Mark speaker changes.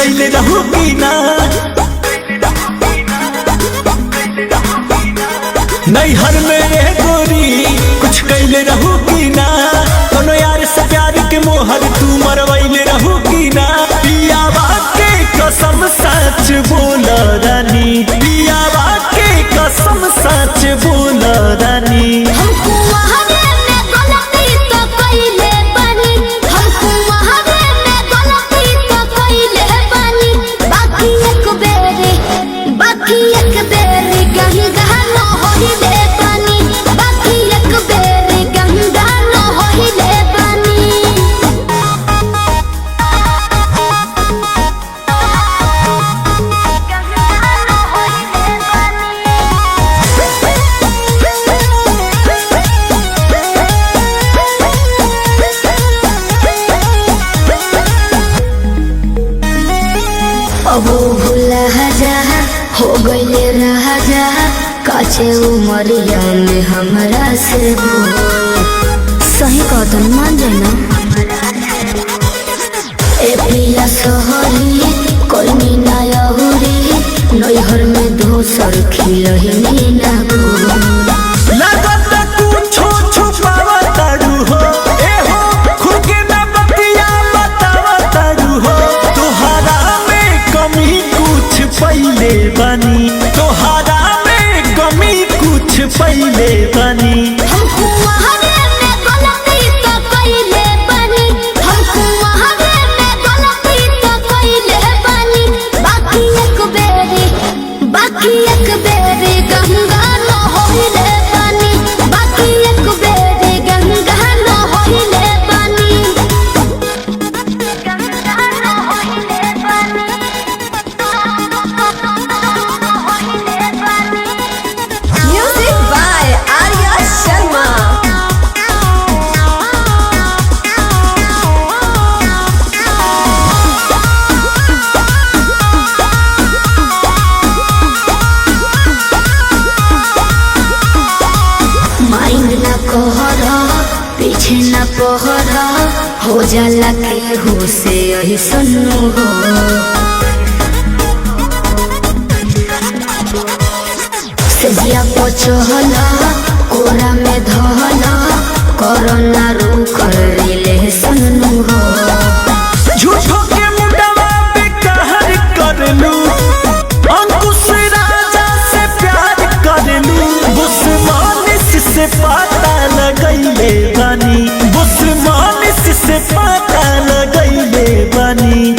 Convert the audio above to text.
Speaker 1: कैले रहू की ना नैहर मेरे गोरी कुछ कैले रहू की ना कोनो यार से प्यार के मोहर तू मरवैले रहू की ना पियावा के कसम सच बोल रानी पियावा के कसम सच बोल रानी
Speaker 2: हमको वहावे में गलती तो कइले बानी हमको वहावे में गलती तो कइले बानी बाकी एक बेरी गंगा न होइले बानी बाकी एक बेरी गंगा न होइले बानी अब भूला जा हो गइले राजा काचे उमरिया में हमरा से सही कदम मान जाना ए पिया सोहरी कोई ना यहुरी नैहर में दोसर खिलही ना
Speaker 1: लगत कुछो छुपावा तारू हो ए हो खुद के ना बतिया बतावा तारू हो तोहरा में कमी कुछ पहिले बनी तोहरा में कमी कुछ पहिले बनी
Speaker 2: हमको वहावे में गलती तो कइले बानी हमको वहावे में गलती तो कइले बानी बाकी एक बेरी गंगा न होइले बानी बाकी एक बेरी गंगा न होइले बानी गंगा न होइले बानी
Speaker 3: Music by Arya Sharma.
Speaker 2: Mind न कहरा पीछे न पहरा हो जाला के हो से यही सुनो हो सजिया पचहला कोरा में धहला कोरोना रू कर ले सुनो हो
Speaker 1: झूठो के मुंडवा पे कहर करलू अंकुश राजा से प्यार करलू बुस्मानिस से पता लगैले बानी बुस्मानिस से पता लगैले बानी